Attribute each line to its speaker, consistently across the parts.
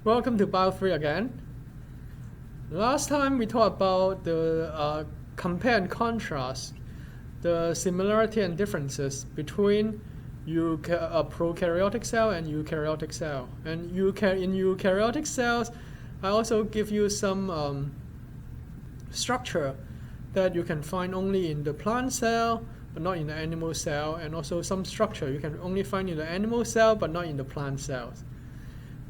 Speaker 1: Welcome to Bio 3 again. Last time we talked about the compare and contrast, the similarity and differences between prokaryotic cell and eukaryotic cell. And in eukaryotic cells, I also give you some structure that you can find only in the plant cell, but not in the animal cell, and also some structure you can only find in the animal cell, but not in the plant cells.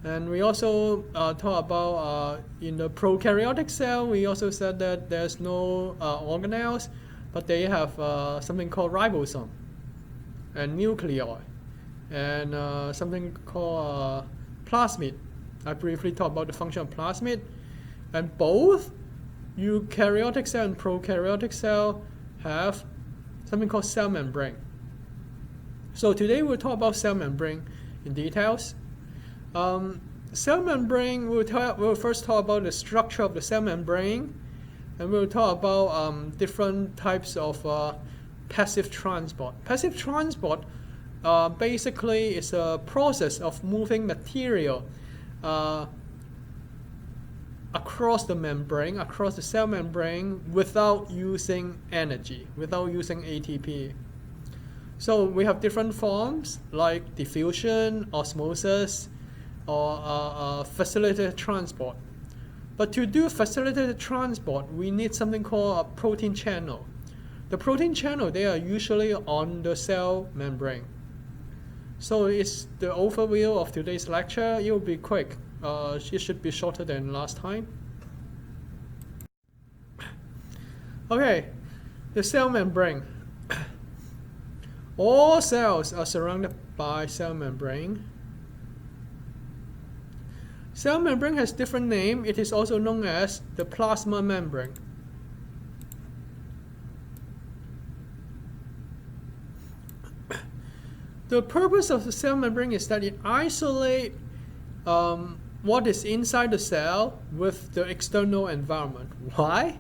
Speaker 1: And we also talk about in the prokaryotic cell, we also said that there's no organelles, but they have something called ribosome and nuclei, and something called plasmid. I briefly talked about the function of plasmid, and both eukaryotic cell and prokaryotic cell have something called cell membrane. So today we'll talk about cell membrane in details. Cell membrane, we'll first talk about the structure of the cell membrane, and we'll talk about different types of passive transport. Passive transport basically is a process of moving material across the membrane, across the cell membrane, without using energy, without using ATP. So we have different forms like diffusion, osmosis, or facilitated transport. But to do facilitated transport, we need something called a protein channel. The protein channel, they are usually on the cell membrane. So it's the overview of today's lecture. It will be quick. It should be shorter than last time. Okay, the cell membrane. All cells are surrounded by cell membrane. Cell membrane has different name. It is also known as the plasma membrane. The purpose of the cell membrane is that it isolates what is inside the cell with the external environment. Why?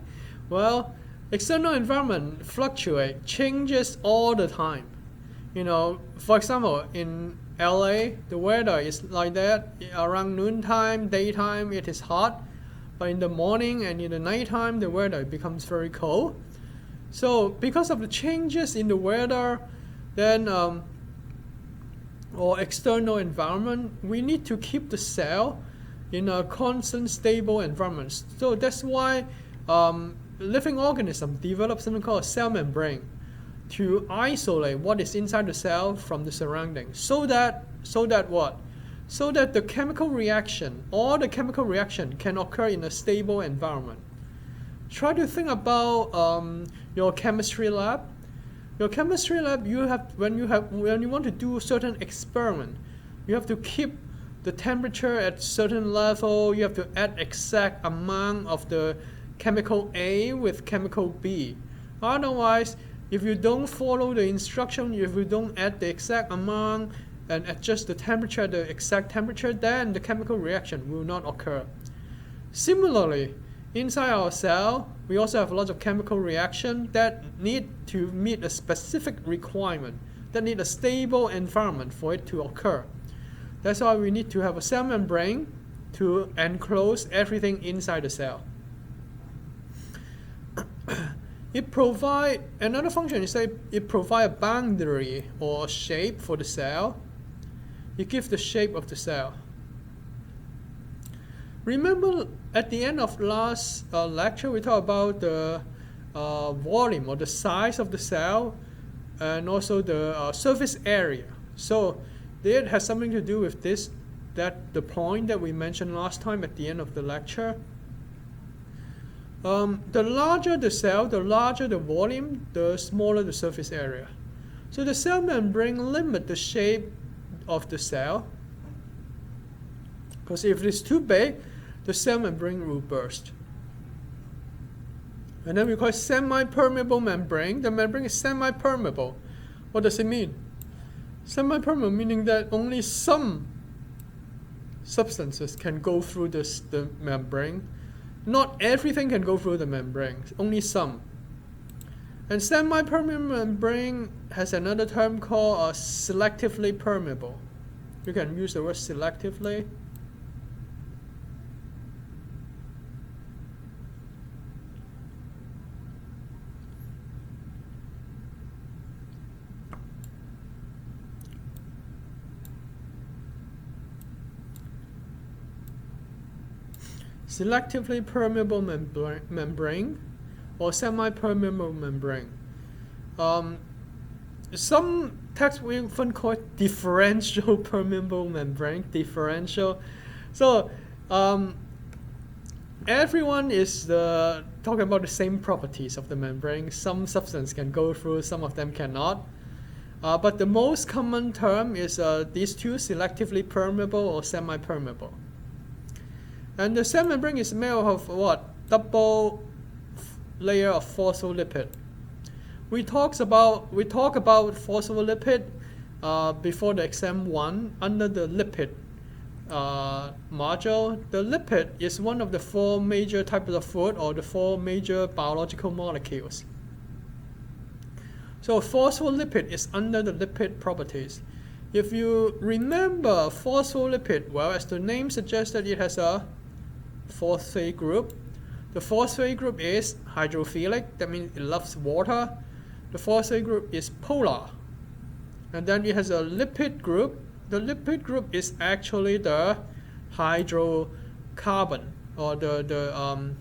Speaker 1: Well, external environment fluctuates, changes all the time. You know, for example, in LA, the weather is like that. Around noontime, daytime, it is hot. But in the morning and in the nighttime, the weather becomes very cold. So because of the changes in the weather, then or external environment, we need to keep the cell in a constant, stable environment. So that's why living organisms develop something called a cell membrane to isolate what is inside the cell from the surroundings, so that what? So that the chemical reaction, all the chemical reaction can occur in a stable environment. Try to think about your chemistry lab. Your chemistry lab, when you want to do a certain experiment, you have to keep the temperature at certain level. You have to add exact amount of the chemical A with chemical B. Otherwise, if you don't follow the instruction, if you don't add the exact amount and adjust the temperature, the exact temperature, then the chemical reaction will not occur. Similarly, inside our cell, we also have lots of chemical reaction that need to meet a specific requirement, that need a stable environment for it to occur. That's why we need to have a cell membrane to enclose everything inside the cell. It provides another function is that it provides a boundary or a shape for the cell. It gives the shape of the cell. Remember at the end of last lecture, we talked about the volume or the size of the cell and also the surface area. So it has something to do with this, that the point that we mentioned last time at the end of the lecture. The larger the cell, the larger the volume, the smaller the surface area. So the cell membrane limits the shape of the cell, because if it's too big, the cell membrane will burst. And then we call it semi-permeable membrane. The membrane is semi-permeable. What does it mean? Semi-permeable meaning that only some substances can go through the membrane. Not everything can go through the membrane, only some. And semi-permeable membrane has another term called selectively permeable. You can use the word selectively. selectively permeable membrane or semi-permeable membrane. Some texts we often call it differential permeable membrane. Differential. So everyone is talking about the same properties of the membrane. Some substance can go through, some of them cannot. But the most common term is these two, selectively permeable or semi-permeable. And the cell membrane is made of what? Double layer of phospholipid. We talk about phospholipid before the exam 1 under the lipid module. The lipid is one of the 4 major types of food or the 4 major biological molecules. So phospholipid is under the lipid properties. If you remember phospholipid, well, as the name suggested, it has a phosphate group. The phosphate group is hydrophilic, that means it loves water. The phosphate group is polar. And then it has a lipid group. The lipid group is actually the hydrocarbon or the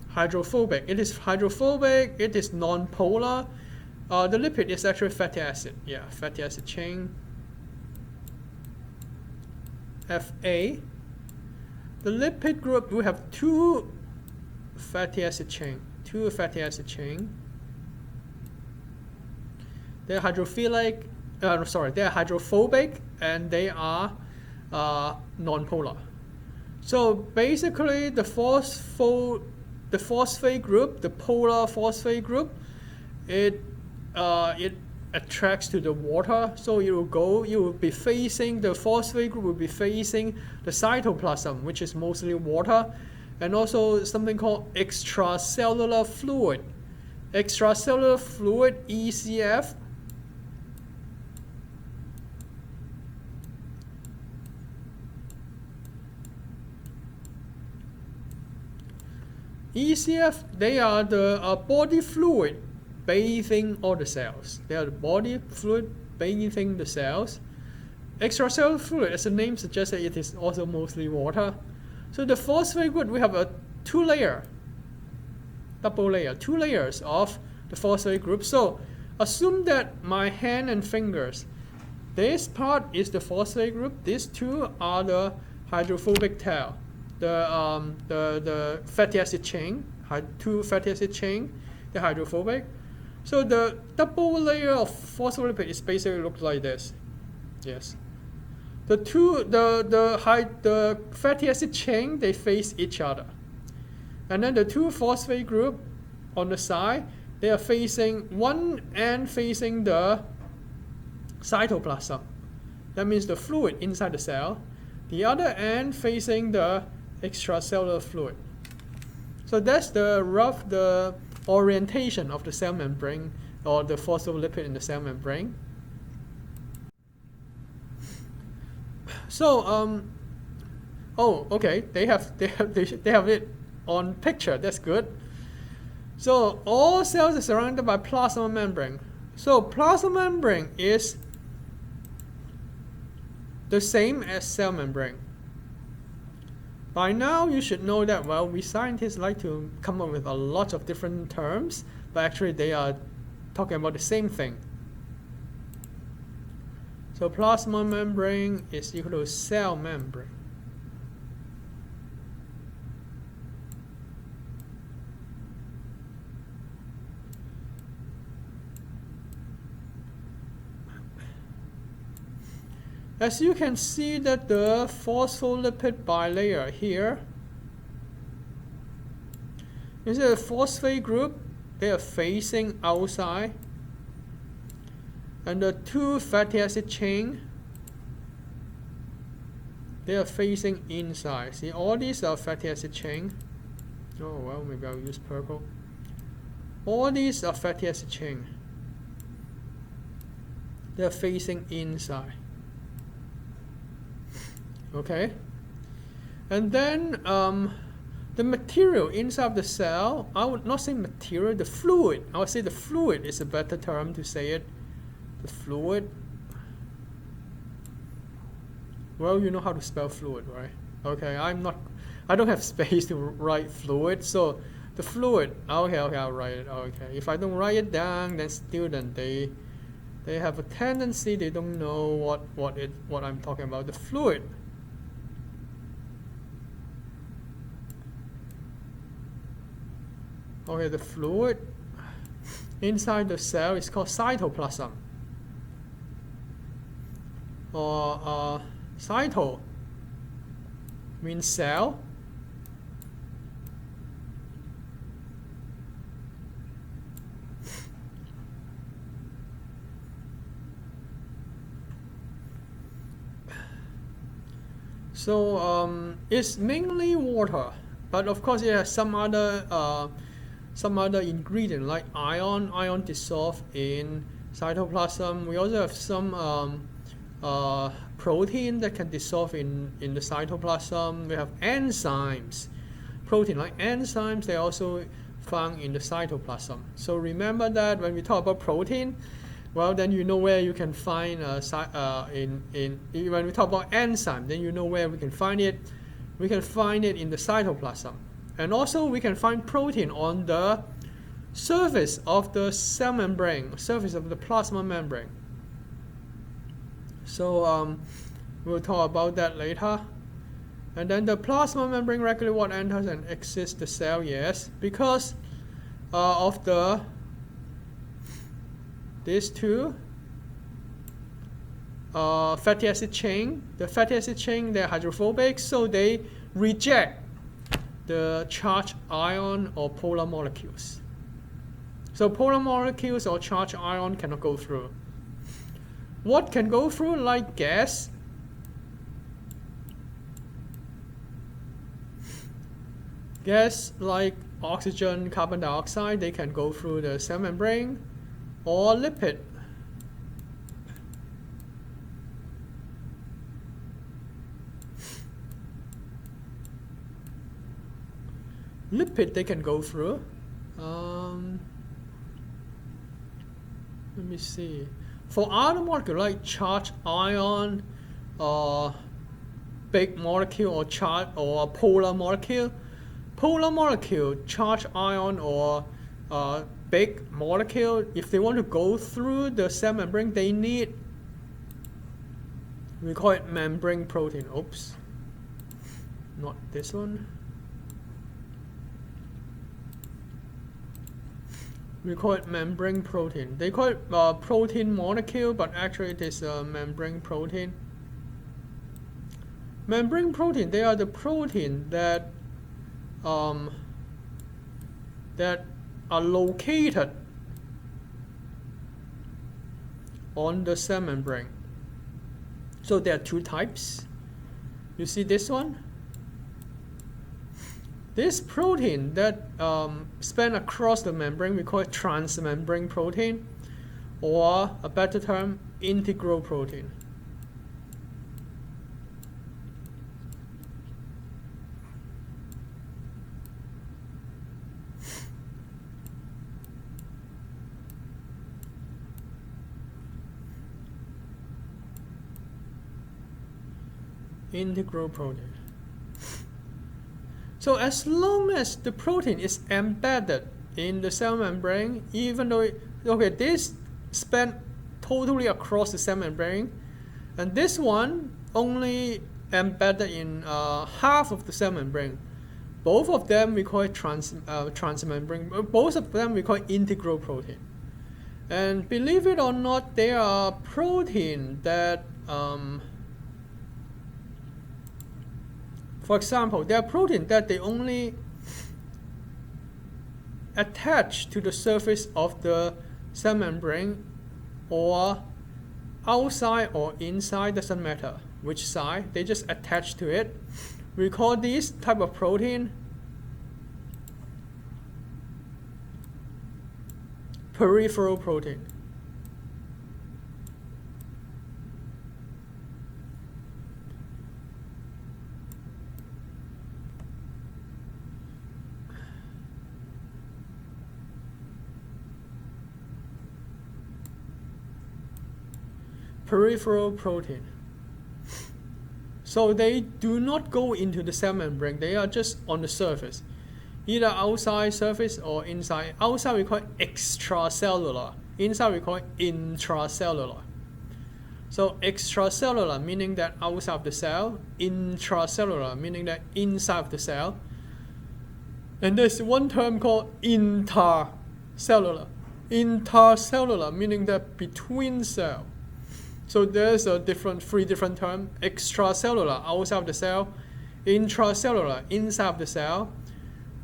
Speaker 1: hydrophobic. It is hydrophobic, it is non-polar. The lipid is actually fatty acid. Yeah, fatty acid chain. Fa. The lipid group will have 2 fatty acid chain. They're hydrophilic. They're hydrophobic and they are non-polar. So basically, the phosphate group, the polar phosphate group, it attracts to the water, so you will be facing, the phosphate group will be facing the cytoplasm, which is mostly water, and also something called extracellular fluid. Extracellular fluid, ECF, they are the body fluid bathing all the cells. They are the body fluid bathing the cells. Extracellular fluid, as the name suggests, it is also mostly water. So the phosphate group, we have a 2 layers of the phosphate group. So assume that my hand and fingers, this part is the phosphate group, these 2 are the hydrophobic tail, the fatty acid chain, 2 fatty acid chain, the hydrophobic. So the double layer of phospholipid is basically look like this. Yes. The fatty acid chain, they face each other. And then the 2 phosphate group on the side, they are facing, one end facing the cytoplasm. That means the fluid inside the cell. The other end facing the extracellular fluid. So that's the orientation of the cell membrane or the phospholipid in the cell membrane. So okay, they have it on picture. That's good. So all cells are surrounded by plasma membrane. So plasma membrane is the same as cell membrane. By now, you should know that, well, we scientists like to come up with a lot of different terms, but actually they are talking about the same thing. So plasma membrane is equal to cell membrane. As you can see that the phospholipid bilayer here, you see the phosphate group, they are facing outside, and the 2 fatty acid chain, they are facing inside. See, all these are fatty acid chain. Oh well, maybe I'll use purple. All these are fatty acid chain. They are facing inside. Okay, and then the material inside the cell, I would not say material, the fluid. I would say the fluid is a better term to say it. The fluid. Well, you know how to spell fluid, right? Okay, I'm I don't have space to write fluid, so the fluid, okay, I'll write it. Okay, if I don't write it down, then student they have a tendency, they don't know what I'm talking about. The fluid. Okay, the fluid inside the cell is called cytoplasm. Or cyto means cell. So it's mainly water, but of course it has some other ingredient like ion dissolved in cytoplasm. We also have some protein that can dissolve in the cytoplasm. We have enzymes, protein like enzymes, they are also found in the cytoplasm. So remember that when we talk about protein, well, then you know where you can find when we talk about enzyme, then you know where we can find it. We can find it in the cytoplasm, and also we can find protein on the surface of the cell membrane, surface of the plasma membrane. So we'll talk about that later. And then the plasma membrane regularly what enters and exits the cell, yes, because of these two fatty acid chain. The fatty acid chain, they're hydrophobic, so they reject the charged ion or polar molecules. So polar molecules or charged ion cannot go through. What can go through? Like gas, like oxygen, carbon dioxide, they can go through the cell membrane, or lipid. Lipid they can go through. Let me see. For other molecule like charged ion, big molecule or polar molecule, charged ion or big molecule, if they want to go through the cell membrane, they need, we call it membrane protein. Oops, not this one. We call it membrane protein. They call it protein molecule, but actually it is a membrane protein. Membrane protein, they are the protein that are located on the cell membrane. So there are two types. You see this one? This protein that span across the membrane, we call it transmembrane protein, or a better term, integral protein. Integral protein. So as long as the protein is embedded in the cell membrane, even though this span totally across the cell membrane, and this one only embedded in half of the cell membrane. Both of them we call it transmembrane. Both of them we call it integral protein. And believe it or not, there are protein that for example, there are proteins that they only attach to the surface of the cell membrane, or outside or inside, doesn't matter which side, they just attach to it. We call this type of protein peripheral protein. Peripheral protein. So they do not go into the cell membrane, they are just on the surface, either outside surface or inside. Outside we call it extracellular, inside we call it intracellular. So extracellular meaning that outside of the cell, intracellular meaning that inside of the cell. And there's one term called intercellular. Intercellular meaning that between cell. So there's three different terms: extracellular, outside of the cell; intracellular, inside of the cell;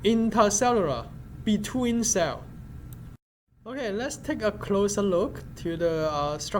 Speaker 1: intercellular, between cell. Okay, let's take a closer look to the structure.